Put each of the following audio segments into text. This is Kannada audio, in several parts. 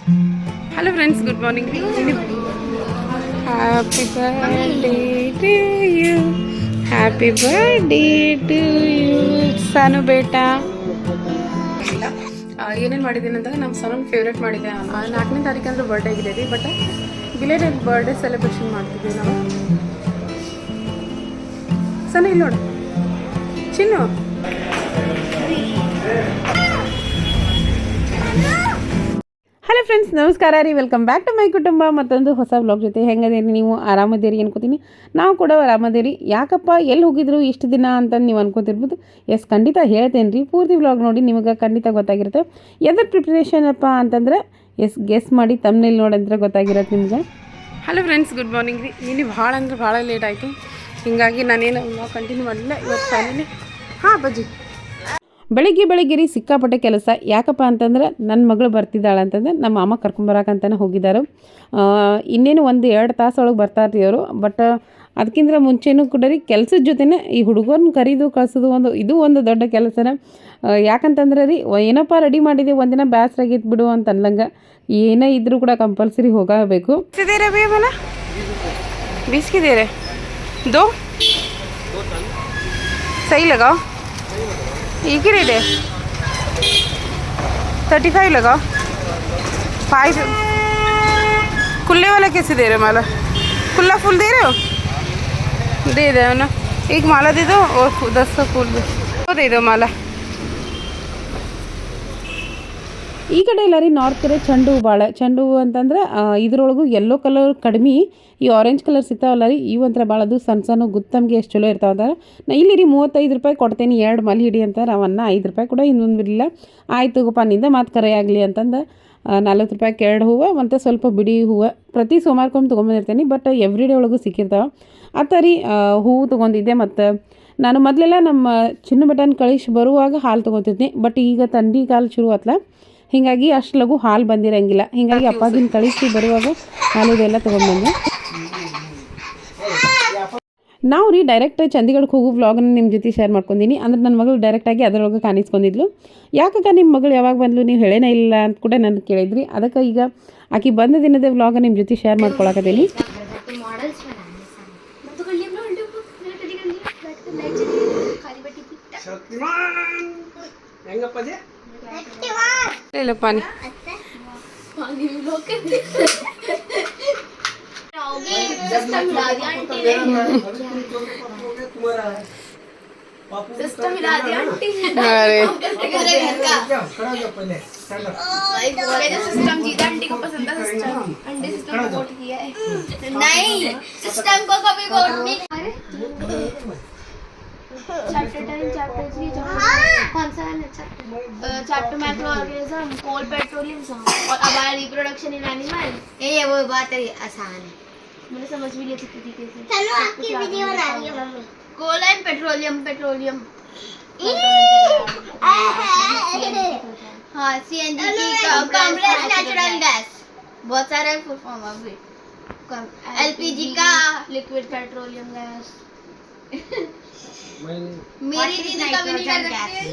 Hello friends, good morning. Happy birthday to you. Happy birthday to you. Sanu beta. ಏನೇನು ಮಾಡಿದ್ದೀನಿ ಅಂದಾಗ ನಮ್ಮ ಸಣ್ಣ ಫೇವ್ರೇಟ್ ಮಾಡಿದ್ದೆ. 4ನೇ ತಾರೀಕು ಅಂದ್ರೆ ಬರ್ಡೇ ಆಗಿದೆ ರೀ, ಬಟ್ ಬಿಲೇಟೆಡ್ ಬರ್ಡೇ ಸೆಲೆಬ್ರೇಷನ್ ಮಾಡ್ತಿದ್ವಿ ನಾವು. ಸಣ್ಣ ಇಲ್ಲಿ ನೋಡು ಚಿನ್ನು. ಹಲೋ ಫ್ರೆಂಡ್ಸ್, ನಮಸ್ಕಾರ ರೀ. ವೆಲ್ಕಮ್ ಬ್ಯಾಕ್ ಟು ಮೈ ಕುಟುಂಬ. ಮತ್ತೊಂದು ಹೊಸ ವ್ಲಾಗ್ ಜೊತೆ ಹೆಂಗದೇರಿ ನೀವು? ಆರಾಮದೇರಿ ಅನ್ಕೋತೀನಿ. ನಾವು ಕೂಡ ಆರಾಮದೇರಿ. ಯಾಕಪ್ಪ ಎಲ್ಲಿ ಹೋಗಿದ್ರು ಇಷ್ಟು ದಿನ ಅಂತಂದು ನೀವು ಅನ್ಕೋತಿರ್ಬೋದು. ಎಸ್, ಖಂಡಿತ ಹೇಳ್ತೇನೆ ರೀ. ಪೂರ್ತಿ ವ್ಲಾಗ್ ನೋಡಿ ನಿಮಗೆ ಖಂಡಿತ ಗೊತ್ತಾಗಿರುತ್ತೆ. ಎದ್ರ ಪ್ರಿಪ್ರೇಷನ್ ಅಪ್ಪ ಅಂತಂದ್ರೆ ಗೆಸ್ ಮಾಡಿ ತಮ್ಮನೇಲಿ ನೋಡಂದ್ರೆ ಗೊತ್ತಾಗಿರುತ್ತೆ ನಿಮ್ಗೆ. ಹಲೋ ಫ್ರೆಂಡ್ಸ್, ಗುಡ್ ಮಾರ್ನಿಂಗ್ ರೀ. ಇಲ್ಲಿ ಭಾಳ ಅಂದ್ರೆ ಭಾಳ ಲೇಟ್ ಆಯಿತು, ಹೀಗಾಗಿ ನಾನೇನು ವ್ಲಾಗ್ ಕಂಟಿನ್ಯೂ ಮಾಡಲಿಲ್ಲ. ಇವತ್ತು ಫೈನಲಿ ಬಜ್ಜಿ ಬೆಳಿಗ್ಗೆ ರೀ ಸಿಕ್ಕಾಪಟ್ಟೆ ಕೆಲಸ. ಯಾಕಪ್ಪ ಅಂತಂದ್ರೆ ನನ್ನ ಮಗಳು ಬರ್ತಿದ್ದಾಳೆ ಅಂತಂದ್ರೆ ನಮ್ಮ ಮಾಮ ಕರ್ಕೊಂಬರಕಂತಾನೆ ಹೋಗಿದ್ದಾರೆ. ಇನ್ನೇನು 1-2 ತಾಸೊಳಗೆ ಬರ್ತಾರೆ ಅವರು. ಬಟ್ ಅದಕ್ಕಿಂತ ಮುಂಚೆನೂ ಕೂಡ ರೀ ಕೆಲಸದ ಜೊತೆನೇ ಈ ಹುಡುಗರನ್ನ ಕರೀದು ಕಳಿಸೋದು ಇದು ಒಂದು ದೊಡ್ಡ ಕೆಲಸನೇ. ಯಾಕಂತಂದ್ರೆ ರೀ ಏನಪ್ಪ ರೆಡಿ ಮಾಡಿದೆ ಒಂದಿನ ಬ್ಯಾಸ್ರಾಗಿತ್ತು ಬಿಡು ಅಂತ ಅನ್ಲಂಗೆ, ಏನೇ ಇದ್ರೂ ಕೂಡ ಕಂಪಲ್ಸರಿ ಹೋಗಬೇಕು. ಬಿಸ್ಕಿದೆ ದೋ ಸಹಿ ಲಗಾओ. एक ही रेट है, 35 लगाओ. 5 खुले वाला कैसे दे रहे हो? माला खुला फूल दे रहे हो? दे दो ना, एक माला दे दो और 10 फूल दे दो माला. ಈ ಕಡೆ ಎಲ್ಲ ರೀ ನಾರ್ತ್ ಕಡೆ ಚೆಂಡು ಹೂವು ಭಾಳ. ಚೆಂಡು ಹೂವು ಅಂತಂದ್ರೆ ಇದ್ರೊಳಗೂ ಯೆಲ್ಲೋ ಕಲರ್ ಕಡಿಮೆ, ಈ ಆರೆಂಜ್ ಕಲರ್ ಸಿಗ್ತಾವಲ್ಲ ರೀ, ಇವಂತ್ರ ಭಾಳ ಅದು ಸಣ್ಣ ಗುತ್ತಮ್ಗೆ ಎಷ್ಟು ಚಲೋ ಇರ್ತಾವಂತಾರೆ. ನಾ ಇಲ್ಲಿ ರೀ 35 ರೂಪಾಯಿ ಕೊಡ್ತೇನೆ 2 ಮಲ್ಲಿ ಹಿಡಿ ಅಂತಾರೆ. ಅವನ್ನ 5 ರೂಪಾಯಿ ಕೂಡ ಇನ್ನೊಂದು ಬಿಡಲಿಲ್ಲ. ಆಯ್ತು ತಗೋಪ್ಪ ನಿಂದ ಮಾತು ಕರೆ ಆಗಲಿ ಅಂತಂದು 40 ರೂಪಾಯಿಗೆ 2 ಹೂವು ಮತ್ತು ಸ್ವಲ್ಪ ಬಿಡಿ ಹೂವು ಪ್ರತಿ ಸೋಮವಾರಕ್ಕೊಮ್ಮೆ ತೊಗೊಂಬಂದಿರ್ತೇನೆ. ಬಟ್ ಎವ್ರಿ ಡೇ ಒಳಗೂ ಸಿಕ್ಕಿರ್ತಾವೆ. ಆ ರೀ ಹೂವು ತೊಗೊಂಡಿದ್ದೆ. ಮತ್ತು ನಾನು ಮೊದಲೆಲ್ಲ ನಮ್ಮ ಚಿನ್ನ ಬಟನ್ ಕಳಿಸಿ ಬರುವಾಗ ಹಾಲು ತೊಗೊತಿದ್ನಿ. ಬಟ್ ಈಗ ಥಂಡಿ ಕಾಲ ಶುರು ಆತ್ಲ, ಹೀಗಾಗಿ ಅಷ್ಟು ಲಘು ಹಾಲು ಬಂದಿರೋಂಗಿಲ್ಲ. ಹೀಗಾಗಿ ಅಪ್ಪಾಜಿನ ಕಳಿಸಿ ಬರುವಾಗ ಹಾಲಿದೆಲ್ಲ ತೊಗೊಂಡ್ಬಂದು ನಾವು ರೀ ಡೈರೆಕ್ಟ್ ಚಂಡೀಗಢಕ್ಕೆ ಹೋಗೋ ವ್ಲಾಗನ್ನ ನಿಮ್ಮ ಜೊತೆ ಶೇರ್ ಮಾಡ್ಕೊಂಡಿನಿ. ಅಂದ್ರೆ ನನ್ನ ಮಗಳು ಡೈರೆಕ್ಟಾಗಿ ಅದರೊಳಗೆ ಕಾಣಿಸ್ಕೊಂಡಿದ್ಲು. ಯಾಕಾಗ ನಿಮ್ಮ ಮಗಳು ಯಾವಾಗ ಬಂದ್ಲು ನೀವು ಹೇಳೇನೇ ಇಲ್ಲ ಅಂತ ಕೂಡ ನನ್ನ ಕೇಳಿದ್ರಿ. ಅದಕ್ಕೆ ಈಗ ಆಕೆ ಬಂದ ದಿನದ ವ್ಲಾಗ ನಿಮ್ಮ ಜೊತೆ ಶೇರ್ ಮಾಡ್ಕೊಳಕತ್ತೀನಿ. पानी सिस्टम हिला दिया आंटी ने। अरे सिस्टम जीता, आंटी को पसंद था सिस्टम। आंटी सिस्टम को वोट किया है। नहीं, सिस्टम को कभी वोट नहीं। अरे चैप्टर 10 चैप्टर 3 कौन सा है चैप्टर माइक्रोऑर्गेनिज्म, कोल पेट्रोलियम और अब आया रिप्रोडक्शन इन एनिमल. ये वो बात है आसान है, मैंने समझ भी लिया थी तरीके से. चलो आपकी वीडियो बना रही है मम्मी. कोल एंड पेट्रोलियम हाँ, सीएनजी की कॉम्प्लेक्स नेचुरल गैस, बहुत सारे फुल फॉर्म अभी. एलपीजी का लिक्विड पेट्रोलियम गैस. मेरी दीदी कभी नहीं कर सकती.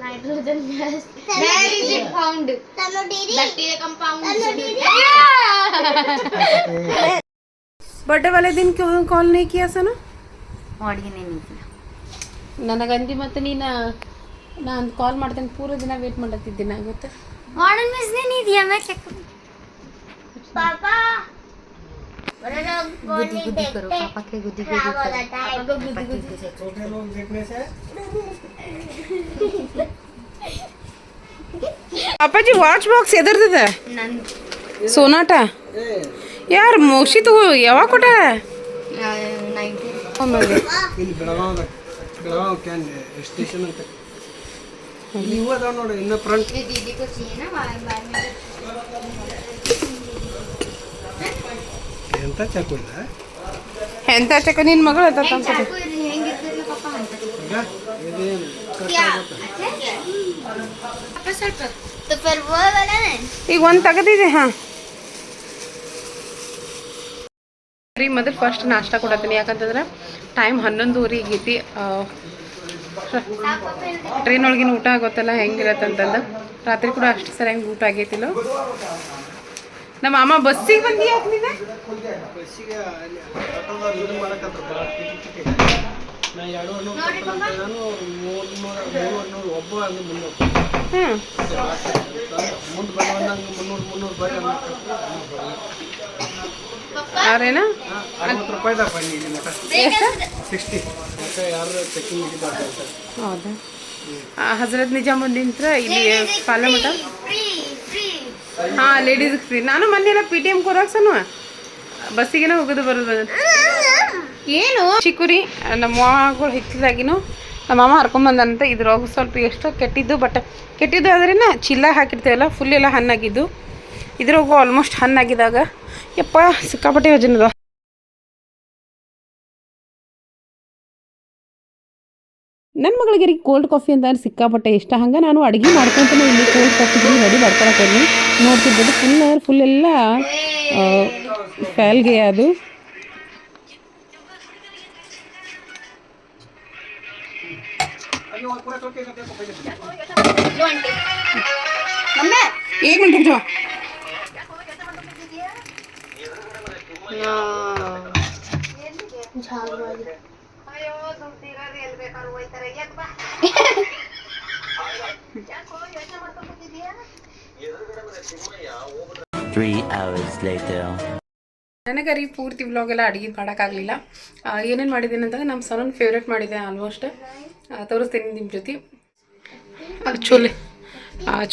Nitrogen gas, where is it found? Bacteria compound. Birthday वाले दिन क्यों कॉल नहीं किया सना? नहीं किया ನನಗಂದಿ. ಮತ್ತು ನೀನು ನಾನು ಕಾಲ್ ಮಾಡ್ತೇನೆ ಪೂರ ದಿನ ವೇಟ್ ಮಾಡತ್ತಿದ್ದೀನಿ ಗೊತ್ತಾ. ऑर्डर मिस नहीं दिया मैं चेक. पापा गुदी करो, पापा के गुदी छोटे लोग देखने से. पापा जी ವಾಚ್ ಬಾಕ್ಸ್ ಎದರ್ದಿದೆ? ಸೋನಾಟ ಯಾರು ಮೋಕ್ಷಿತ್ ಯಾವಾಗ ಕೊಟ್ಟ? 90 ಇಲ್ಲಿ ಬೆಳಗಾವ್ ಕ್ಯಾನ್ ಸ್ಟೇಷನ್ ಅಂತ ನೀವು ಅದಾವ ನೋಡಿ ಇನ್ನ ಫ್ರಂಟ್. दीदी को चाहिए ना बार में. ಎಂತ ಚಾಕು ಇಲ್ಲ? ಎಂತ ಚಾಕು ನಿನ್ನ ಮಗಳು ಅಂತ ತಂತ ಹೆಂಗಿರ್ತದೆ ಪಾಪ ಅಂತ ಇದು क्या अच्छा ಸ್ವಲ್ಪ तो फिर वो वाला है ಈಗ ಒಂದು ತೆಗೆದಿದೆ. ಹಾಂ ರೀ ಮೊದಲು ಫಸ್ಟ್ ನಾಷ್ಟ ಕೊಡತ್ತೀನಿ. ಯಾಕಂತಂದ್ರೆ ಟೈಮ್ 11:30 ಆಗೈತಿ. ಟ್ರೈನ್ ಒಳಗಿನ ಊಟ ಗೊತ್ತಲ್ಲ ಹೆಂಗಿರತ್ತೆ ಅಂತಂದು ರಾತ್ರಿ ಕೂಡ ಅಷ್ಟು ಸರಿಯಾಗಿ ಊಟ ಆಗೈತಿಲ್ಲ. ನಮ್ಮ ಅಮ್ಮ ಬಸ್ಸಿಗೆ ಬಂದಿ ನೀನು ಅವ್ರೇನಾ ಹೌದಾ? ಹಜರತ್ ನಿಜಾಮುದ್ದೀನ್ ಇಲ್ಲಿ ಪಾಲ ಮಠ. ಹಾಂ, ಲೇಡೀಸ್ಗೆ ಫ್ರೀ. ನಾನು ಮೊನ್ನೆ ಪಿ ಟಿ ಎಮ್ ಕೊರಾಕ್ಸನು ಬಸ್ಸಿಗೆ ಹೋಗೋದು ಬರೋದು. ಏನು ಚಿಕ್ಕುರಿ ನಮ್ಮ ಮಾಗಳು ಹಿತ್ತಲಾಗಿನೂ ನಮ್ಮ ಮಾಮ ಹರ್ಕೊಂಬಂದಂತ. ಇದ್ರೊಳಗೆ ಸ್ವಲ್ಪ ಎಷ್ಟೋ ಕೆಟ್ಟಿದ್ದು, ಬಟ್ ಕೆಟ್ಟಿದ್ದು ಆದ್ರೇನ ಚಿಲ್ಲಾಗಿ ಹಾಕಿರ್ತೇವಲ್ಲ, ಫುಲ್ ಎಲ್ಲ ಹಣ್ಣಾಗಿದ್ದು. ಇದ್ರೊಳಗೂ ಆಲ್ಮೋಸ್ಟ್ ಹಣ್ಣಾಗಿದ್ದಾಗ ಯಪ್ಪ ಸಿಕ್ಕಾಪಟ್ಟೆ ಯೋಜನೆದ. ನನ್ನ ಮಗಳಿಗೆ ಕೋಲ್ಡ್ ಕಾಫಿ ಅಂತ ಸಿಕ್ಕಾಪಟ್ಟೆ ಇಷ್ಟ. ಹಂಗೆ ನಾನು ಅಡುಗೆ ಮಾಡ್ಕೊತಾನೆ ಇಲ್ಲಿ ಕೋಲ್ಡ್ ಕಾಫಿ ರೆಡಿ ಮಾಡ್ಕೊಳಕ್ಕೆ ಹೋಗಿ ನೋಡ್ತಿರ್ಬೋದು. ಫುಲ್ ಎಲ್ಲ ಫ್ಯಾಲ್ಗೆ ಅದು. एक मिनट रुक जाओ. ನನಗೆ ಪೂರ್ತಿ ವ್ಲಾಗ್ ಎಲ್ಲ ಅಡುಗೆ ಮಾಡೋಕ್ಕಾಗಲಿಲ್ಲ. ಏನೇನು ಮಾಡಿದ್ದೀನಿ ಅಂತಂದ್ರೆ ನಮ್ಮ ಸಣ್ಣನ ಫೇವ್ರೇಟ್ ಮಾಡಿದೆ ಆಲ್ಮೋಸ್ಟ್. ತೋರಿಸ್ತೀನಿ ನಿಮ್ಮ ಜೊತೆ.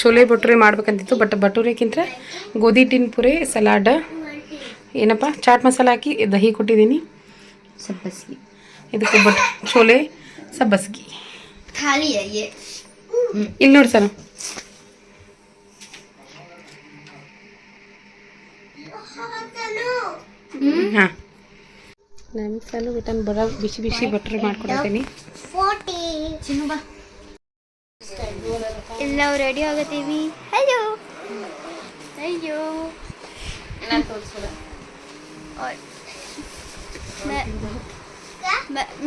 ಚೋಲೆ ಭಟೂರೆ ಮಾಡ್ಬೇಕಂತಿತ್ತು, ಬಟ್ ಭಟೂರೆಕ್ಕಿಂತ ಗೋಧಿ ಟಿನ್ ಪುರಿ, ಸಲಾಡ್, ಏನಪ್ಪ ಚಾಟ್ ಮಸಾಲ ಹಾಕಿ ದಹಿ ಕೊಟ್ಟಿದ್ದೀನಿ. ಸಬ್ಬಸ್ಗಿ ಇದಕ್ಕೆ ಚೋಲೆ ಸಬ್ಬಸ್ಗಿ ಇಲ್ಲಿ ನೋಡಿ ಸರ್. ಹಾಂ, ನಮ್ಮ ಸಲ ಊಟನ ಬಿಸಿ ಬಿಸಿ ಭಟೂರೆ ಮಾಡ್ಕೊಡ್ತೀನಿ. ಎಲ್ಲ ರೆಡಿ ಆಗತ್ತೀವಿ. ಹಲೋ ಅಯ್ಯೋ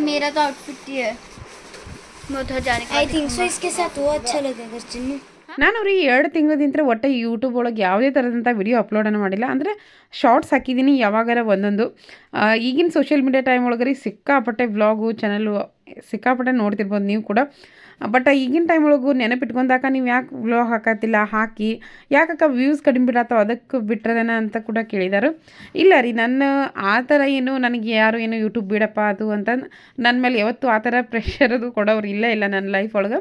मेरा तो आउटफिट ही है. मैं उधर जाने का. आई थिंक सो इसके साथ वो अच्छा लगेगा चिन्नू. ನಾನು ಅವ್ರಿಗೆ 2 ತಿಂಗಳಿಂದ ಒಟ್ಟು ಯೂಟ್ಯೂಬ್ ಒಳಗೆ ಯಾವುದೇ ಥರದಂಥ ವಿಡಿಯೋ ಅಪ್ಲೋಡನ್ನು ಮಾಡಿಲ್ಲ. ಅಂದರೆ ಶಾರ್ಟ್ಸ್ ಹಾಕಿದ್ದೀನಿ ಯಾವಾಗಾರ ಒಂದೊಂದು. ಈಗಿನ ಸೋಷಿಯಲ್ ಮೀಡಿಯಾ ಟೈಮ್ ಒಳಗರಿ ಸಿಕ್ಕಾಪಟ್ಟೆ ವ್ಲಾಗು ಚಾನಲ್ಲು ಸಿಕ್ಕಾಪಟ್ಟೆ ನೋಡ್ತಿರ್ಬೋದು ನೀವು ಕೂಡ. ಬಟ್ ಈಗಿನ ಟೈಮ್ ಒಳಗೂ ನೆನಪಿಟ್ಕೊಂಡಾಕ ನೀವು ಯಾಕೆ ವ್ಲಾಗ್ ಹಾಕತ್ತಿಲ್ಲ, ಹಾಕಿ ಯಾಕಕ್ಕ ವ್ಯೂಸ್ ಕಡಿಮೆ ಬಿಡತ್ತೋ ಅದಕ್ಕೆ ಬಿಟ್ರದೇನ ಅಂತ ಕೂಡ ಕೇಳಿದಾರು. ಇಲ್ಲ ರೀ, ನನ್ನ ಆ ಥರ ಏನು ನನಗೆ ಯಾರು ಏನು ಯೂಟ್ಯೂಬ್ ಬಿಡಪ್ಪ ಅದು ಅಂತ ನನ್ನ ಮೇಲೆ ಯಾವತ್ತೂ ಆ ಥರ ಪ್ರೆಷರ್ ಅದು ಕೊಡೋರು ಇಲ್ಲ ನನ್ನ ಲೈಫ್ ಒಳಗೆ.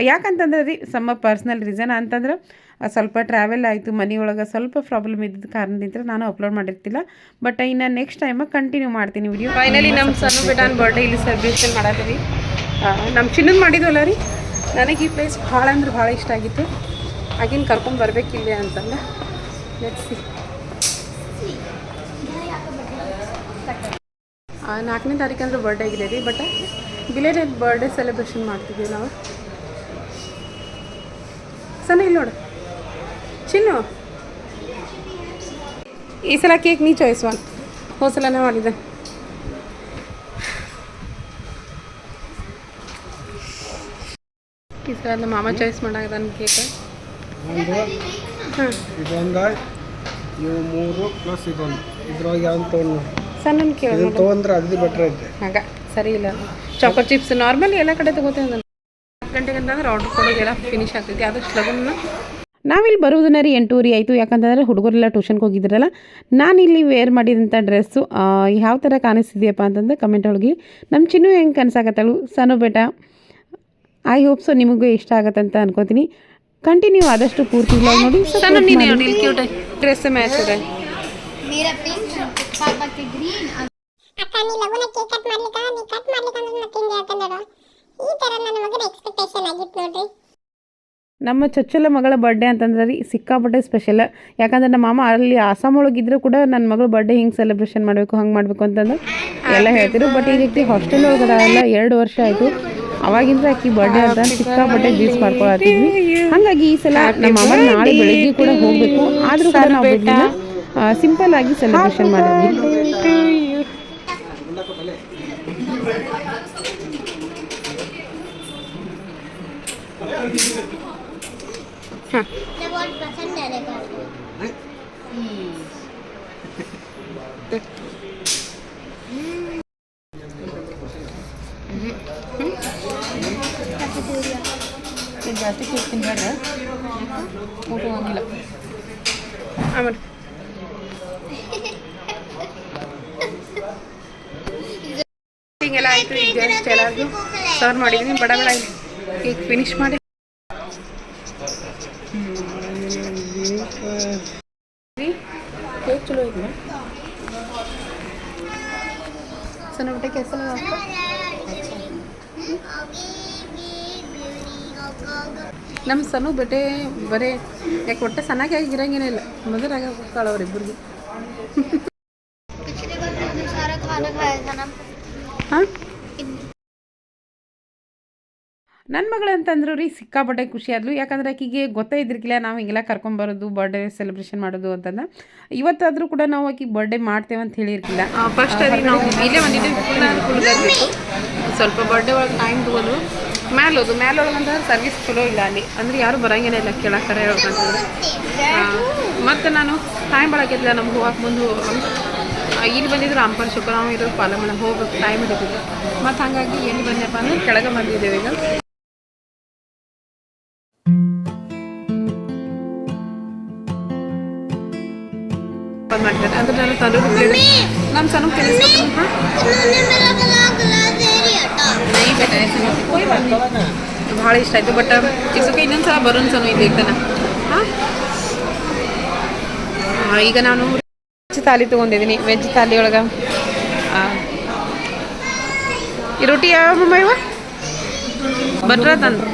ಯಾಕಂತಂದ್ರೆ ರೀ ಸಮ್ಮ ಪರ್ಸ್ನಲ್ ರೀಸನ್ ಅಂತಂದ್ರೆ ಸ್ವಲ್ಪ ಟ್ರಾವೆಲ್ ಆಯಿತು, ಮನೆಯೊಳಗೆ ಸ್ವಲ್ಪ ಪ್ರಾಬ್ಲಮ್ ಇದ್ದಿದ್ದ ಕಾರಣದಿಂದ ನಾನು ಅಪ್ಲೋಡ್ ಮಾಡಿರ್ತಿಲ್ಲ. ಬಟ್ ಇನ್ನು ನೆಕ್ಸ್ಟ್ ಟೈಮ ಕಂಟಿನ್ಯೂ ಮಾಡ್ತೀನಿ ವಿಡಿಯೋ. ಫೈನಲಿ ನಮ್ಮ ಸಣ್ಣ ಬೇಟನ ಬರ್ಡೇ ಇಲ್ಲಿ ಸೆಲೆಬ್ರೇಷನ್ ಮಾಡತ್ತೀವಿ. ನಮ್ಮ ಚಿನ್ನದ ಮಾಡಿದ್ವಲ್ಲ ರೀ, ನನಗೆ ಈ ಪ್ಲೇಸ್ ಭಾಳ ಅಂದ್ರೆ ಭಾಳ ಇಷ್ಟ ಆಗಿತ್ತು. ಆಗಿನ ಕರ್ಕೊಂಡು ಬರಬೇಕಿಲ್ಲ ಅಂತಂದ. Let's see. 4ನೇ ತಾರೀಕು ಅಂದ್ರೆ ಬರ್ಡೇ ಆಗಿದೆ ರೀ, ಬಟ್ ಬಿಲೇಟೆಡ್ ಬರ್ಡೇ ಸೆಲೆಬ್ರೇಷನ್ ಮಾಡ್ತಿದ್ದೀವಿ ನಾವು. ಸಣ್ಣ ಇಲ್ಲಿ ನೋಡು ಚಿನ್ನು, ಈ ಸಲ ಕೇಕ್ ನೀ ಚಾಯ್ಸ್ ಮಾಡಿ, ಹೋದ ಸಲನೇ ಮಾಡಿದ್ದೆ. ಈ ಸಲ ನಮ್ಮ ಮಾಮ ಚಾಯ್ಸ್ ಮಾಡಾಗದಾನ ಕೇಕ್. ಸಣ್ಣ ಕೇಳಿ ಹಾಗ ಸರಿ ಇಲ್ಲ. ಚಾಕೋ ಚಿಪ್ಸ್ ನಾರ್ಮಲಿ ಎಲ್ಲ ಕಡೆ ತಗೋತೇವೆ. 10 ಗಂಟೆಗೆ ಅಂತಂದ್ರೆ ಆರ್ಡ್ರ್ ಕೊಡೋದೆಲ್ಲ ಫಿನಿಶ್ ಆಗ್ತೈತಿ. ಆದಷ್ಟು ಲಗನ್ನ ನಾವಿಲ್ಲಿ ಬರೋದನ್ನ ರೀ 8:30 ಆಯಿತು. ಯಾಕಂತಂದರೆ ಹುಡುಗರೆಲ್ಲ ಟ್ಯೂಷನ್ಗೆ ಹೋಗಿದ್ರಲ್ಲ. ನಾನಿಲ್ಲಿ ವೇರ್ ಮಾಡಿದಂಥ ಡ್ರೆಸ್ಸು ಯಾವ ಥರ ಕಾಣಿಸ್ತಿದೆಯಪ್ಪ ಅಂತಂದ್ರೆ ಕಮೆಂಟ್ ಒಳಗೆ. ನಮ್ಮ ಚಿನ್ನು ಹೆಂಗೆ ಕನಸಾಗತ್ತಳು ಸಣ್ಣ ಬೇಟ. ಐ ಹೋಪ್ ಸೊ ನಿಮಗೂ ಇಷ್ಟ ಆಗತ್ತಂತ ಅನ್ಕೋತೀನಿ. ಕಂಟಿನ್ಯೂ ಆದಷ್ಟು ಪೂರ್ತಿ ವ್ಲಾಗ್ ನೋಡಿ. ಡ್ರೆಸ್ ಮ್ಯಾಚ್ ಇದೆ. ನಮ್ಮ ಚೊಚ್ಚಲ ಮಗಳ ಬರ್ಡೇ ಅಂತಂದ್ರೆ ರೀ ಸಿಕ್ಕಾಪಟ್ಟೆ ಸ್ಪೆಷಲ್. ಯಾಕಂದ್ರೆ ನಮ್ಮ ಮಾಮ ಅಲ್ಲಿ ಆಸಾಮ್ ಒಳಗಿದ್ರು ಕೂಡ ನನ್ನ ಮಗಳ ಬರ್ಡೇ ಹಿಂಗೆ ಸೆಲೆಬ್ರೇಷನ್ ಮಾಡಬೇಕು, ಹಂಗೆ ಮಾಡಬೇಕು ಅಂತಂದು ಎಲ್ಲ ಹೇಳ್ತಿರು. ಬಟ್ ಈ ರೀತಿ ಹಾಸ್ಟೆಲ್ ಒಳಗಡೆ ಎಲ್ಲ 2 ವರ್ಷ ಆಯಿತು. ಅವಾಗಿಂದ ಆಕಿ ಬರ್ಡೇ ಅಂತ ಸಿಕ್ಕಾಪಟ್ಟೆ ಜ್ಯೂಸ್ ಮಾಡ್ಕೊಳತ್ತಿದ್ವಿ. ಹಾಗಾಗಿ ಈ ಸಲ ನಮ್ಮ ಮಾಮ ನಾಳೆ ಬೆಳಿಗ್ಗೆ ಕೂಡ ಹೋಗಬೇಕು. ಆದರೂ ಕೂಡ ನಾವು ಬಿಡಲಿಲ್ಲ, ಸಿಂಪಲ್ ಆಗಿ ಸೆಲೆಬ್ರೇಷನ್ ಮಾಡಿದ್ವಿ. ಹಾಂ मुझे बहुत पसंद है देखो ಜಾಸ್ತಿ ಕೇಕ್ ತಿನ್ಬೇಡ ಊಟ ಹೋಗಿಲ್ಲ ಆಮೇಲೆ ಹಿಂಗೆಲ್ಲ ಆಯಿತು. ಈಗ ಜಸ್ಟ್ ಎಲ್ಲರಿಗೂ ಸರ್ವ್ ಮಾಡಿದ್ದೀನಿ. ಬಡ ಬಡ ಕೇಕ್ ಫಿನಿಶ್ ಮಾಡಿ ಕೇಕ್ ಚಲೋ ಇದೆ ಸಣ್ಣ ಬಿಟ್ಟೆ ಕೆಸಲ ನಮ್ಮ ಸಣ್ಣ ಬೆಟೆ ಬರೀ ಯಾಕೆ ಒಟ್ಟೆ ಸಣ್ಣಗೆ ಆಗಿರಂಗೇನೇ ಇಲ್ಲ ಮದುವೆ ಆಗ ಹೋಗ್ತಾಳೆ ಅವ್ರಿಬ್ಬರಿಗೆ. पिछले बार तुमने सारा खाना खाया था ना ಹಾಂ ನನ್ನ ಮಗಳು ಅಂತಂದ್ರು ರೀ ಸಿಕ್ಕಾಪಟ್ಟೆ ಖುಷಿ ಆದ್ಲು. ಯಾಕಂದ್ರೆ ಆಕಿಗೆ ಗೊತ್ತೇ ಇದ್ರಿಕಿಲ್ಲ ನಾವು ಹಿಂಗೆಲ್ಲ ಕರ್ಕೊಂಬರೋದು ಬರ್ಡೇ ಸೆಲೆಬ್ರೇಷನ್ ಮಾಡೋದು ಅಂತಂದು. ಇವತ್ತಾದರೂ ಕೂಡ ನಾವು ಆಕಿಗೆ ಬರ್ಡೇ ಮಾಡ್ತೇವೆ ಅಂತ ಹೇಳಿರ್ಕಿಲ್ಲ. ಫಸ್ಟ್ ಅದು ನಾವು ಇಲ್ಲೇ ಬಂದಿದ್ದೀವಿ ಫುಲ್ಗಾಗಿತ್ತು. ಸ್ವಲ್ಪ ಬರ್ಡೇ ಒಳಗೆ ಟೈಮ್ ತಗೋದು ಮ್ಯಾಲೊಳಗೆ ಅಂತ ಸರ್ವಿಸ್ ಚಲೋ ಇಲ್ಲ ಅಲ್ಲಿ, ಅಂದ್ರೆ ಯಾರು ಬರೋಂಗೇನೆ ಇಲ್ಲ ಕೇಳಕ್ಕಾರ ಹೇಳ್ಬೇಕಂತಂದ್ರೆ. ಮತ್ತು ನಾನು ಟೈಮ್ ಬಳಕೈತಿಲ್ಲ ನಮ್ಗೆ ಹೋಗಕ್ಕೆ ಮುಂದೆ ಇಲ್ಲಿ ಬಂದಿದ್ರು ರಾಮ್ಪುರ ಶುಕ್ರ ನಾವು ಇರೋದು ಪಾಲಮಳ ಹೋಗ್ಬೇಕು ಟೈಮ್ ಹಿಡಿತಿದ್ರು. ಮತ್ತು ಹಾಗಾಗಿ ಎಲ್ಲಿ ಬಂದೆಪ್ಪ ಅಂದ್ರೆ ಕೆಳಗೆ ಬಂದಿದ್ದೇವೆ ಈಗ. ಮಾಡ್ತಾರೆ ಅಂದ್ರೆ ನಾನು ತಂದೂರಿ ನಮ್ಮ ಸಣ್ಣ ತಿಳಿಸ್ಬೇಕು. ಭಾಳ ಇಷ್ಟ ಆಯಿತು. ಬಟ್ ಇಸಕ್ಕೆ ಇನ್ನೊಂದು ಸಲ ಬರೋನ್ ಸಣ್ಣ ಇಲ್ಲಿ ಇರ್ತಾನ. ಹಾಂ ಈಗ ನಾನು ವೆಜ್ ಥಾಲಿ ತೊಗೊಂಡಿದ್ದೀನಿ. ವೆಜ್ ಥಾಲಿ ಒಳಗೆ ಈ ರೊಟ್ಟಿ ಯಾವ ಮಮ್ಮ ಇವ ಬಟ್ರ ತಂದು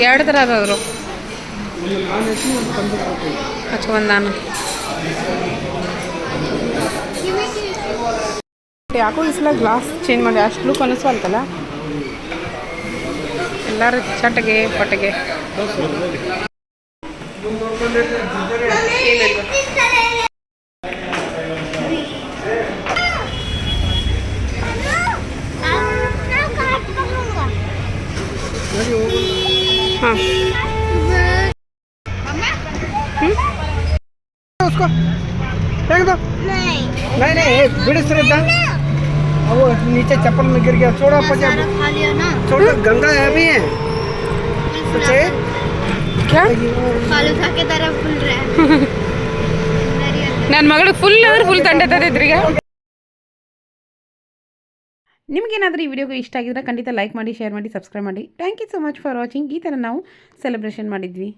2 ಥರ ಅದಾದ್ರು ಹಚ್ಕೊಂಡು ನಾನು ಯಾಕೋ ಈ ಸಲ ಗ್ಲಾಸ್ ಚೇಂಜ್ ಮಾಡಿ ಅಷ್ಟು ಲುಕ್ ಅನ್ನಿಸ್ವಲ್ತಲ್ಲ. ಎಲ್ಲರೂ ಚಟಗೆ ಪಟಗೆ ಹಾಂ उसको फेंक दो। नहीं नहीं बिड़स रहता वो नीचे चप्पल में गिर गया। छोड़ो पचा खा लिया ना छोड़ो गंगा है भी है सोचे क्या फालूदा के तरह फुल रहा है ನನ್ನ ಮಗಳಿಗೆ ಫುಲ್ ಅಂದ್ರೆ ಫುಲ್ ತಂಡತೈತ್ರಿ ಈಗ. ನಿಮಗೇನಾದರೂ ಈ ವಿಡಿಯೋಗೆ ಇಷ್ಟ ಆಗಿದ್ರೆ ಖಂಡಿತ ಲೈಕ್ ಮಾಡಿ, ಶೇರ್ ಮಾಡಿ, ಸಬ್ಸ್ಕ್ರೈಬ್ ಮಾಡಿ. Thank you so much for watching. ಈ ಥರ ನಾವು ಸೆಲೆಬ್ರೇಷನ್ ಮಾಡಿದ್ವಿ.